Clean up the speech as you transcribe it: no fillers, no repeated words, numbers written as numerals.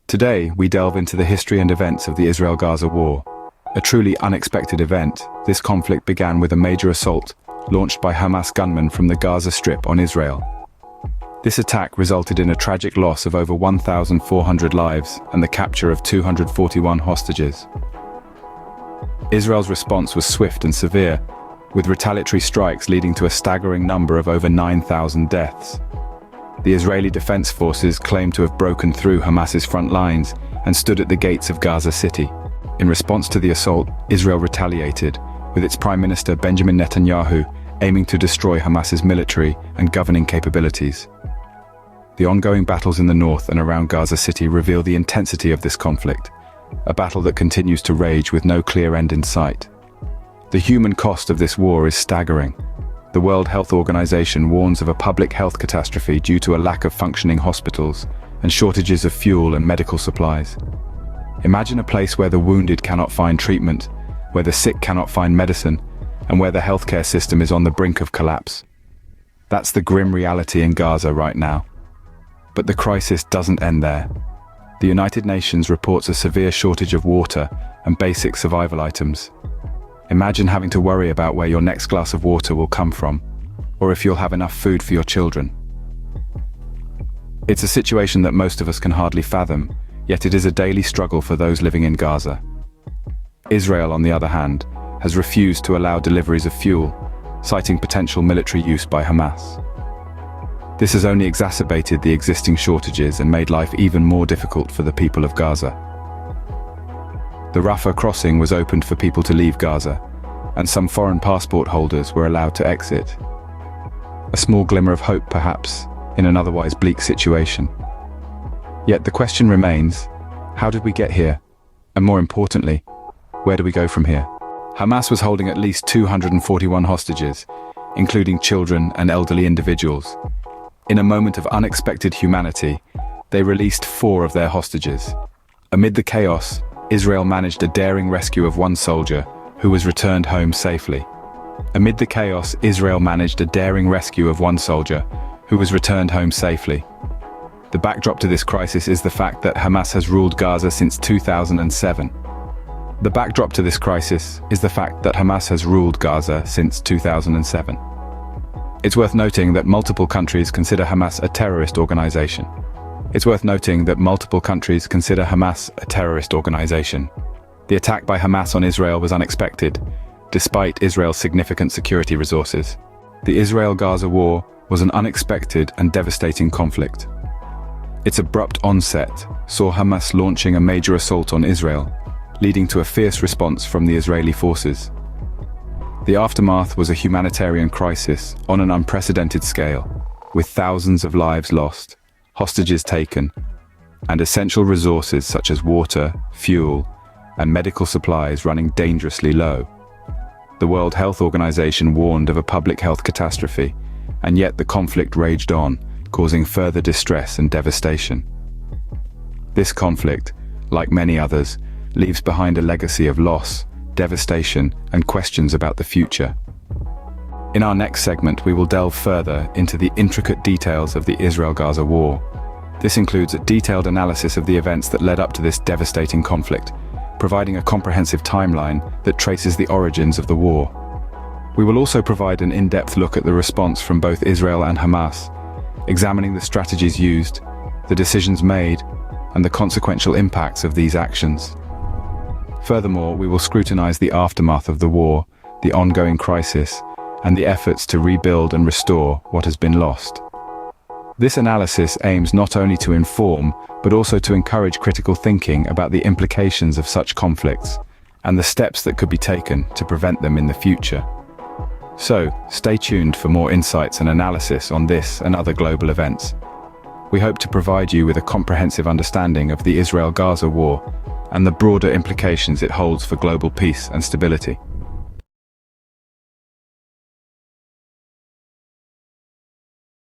Today, we delve into the history and events of the Israel-Gaza war. A truly unexpected event, this conflict began with a major assault launched by Hamas gunmen from the Gaza Strip on Israel. This attack resulted in a tragic loss of over 1,400 lives and the capture of 241 hostages. Israel's response was swift and severe, with retaliatory strikes leading to a staggering number of over 9,000 deaths. The Israeli Defense Forces claimed to have broken through Hamas's front lines and stood at the gates of Gaza City. In response to the assault, Israel retaliated, with its Prime Minister Benjamin Netanyahu aiming to destroy Hamas's military and governing capabilities. The ongoing battles in the north and around Gaza City reveal the intensity of this conflict, a battle that continues to rage with no clear end in sight. The human cost of this war is staggering. The World Health Organization warns of a public health catastrophe due to a lack of functioning hospitals and shortages of fuel and medical supplies. Imagine a place where the wounded cannot find treatment, where the sick cannot find medicine, and where the healthcare system is on the brink of collapse. That's the grim reality in Gaza right now. But the crisis doesn't end there. The United Nations reports a severe shortage of water and basic survival items. Imagine having to worry about where your next glass of water will come from, or if you'll have enough food for your children. It's a situation that most of us can hardly fathom, yet it is a daily struggle for those living in Gaza. Israel, on the other hand, has refused to allow deliveries of fuel, citing potential military use by Hamas. This has only exacerbated the existing shortages and made life even more difficult for the people of Gaza. The Rafah crossing was opened for people to leave Gaza, and some foreign passport holders were allowed to exit. A small glimmer of hope, perhaps, in an otherwise bleak situation. Yet the question remains, how did we get here? And more importantly, where do we go from here? Hamas was holding at least 241 hostages, including children and elderly individuals. In a moment of unexpected humanity, they released 4 of their hostages. Amid the chaos, Israel managed a daring rescue of one soldier, who was returned home safely. Amid the chaos, Israel managed a daring rescue of one soldier, who was returned home safely. The backdrop to this crisis is the fact that Hamas has ruled Gaza since 2007. The backdrop to this crisis is the fact that Hamas has ruled Gaza since 2007. It's worth noting that multiple countries consider Hamas a terrorist organization. The attack by Hamas on Israel was unexpected, despite Israel's significant security resources. The Israel-Gaza war was an unexpected and devastating conflict. Its abrupt onset saw Hamas launching a major assault on Israel, leading to a fierce response from the Israeli forces. The aftermath was a humanitarian crisis on an unprecedented scale, with thousands of lives lost, hostages taken, and essential resources such as water, fuel, and medical supplies running dangerously low. The World Health Organization warned of a public health catastrophe, and yet the conflict raged on, causing further distress and devastation. This conflict, like many others, leaves behind a legacy of loss, devastation, and questions about the future. In our next segment, we will delve further into the intricate details of the Israel-Gaza war. This includes a detailed analysis of the events that led up to this devastating conflict, providing a comprehensive timeline that traces the origins of the war. We will also provide an in-depth look at the response from both Israel and Hamas, examining the strategies used, the decisions made, and the consequential impacts of these actions. Furthermore, we will scrutinize the aftermath of the war, the ongoing crisis, and the efforts to rebuild and restore what has been lost. This analysis aims not only to inform, but also to encourage critical thinking about the implications of such conflicts and the steps that could be taken to prevent them in the future. So, stay tuned for more insights and analysis on this and other global events. We hope to provide you with a comprehensive understanding of the Israel-Gaza war and the broader implications it holds for global peace and stability.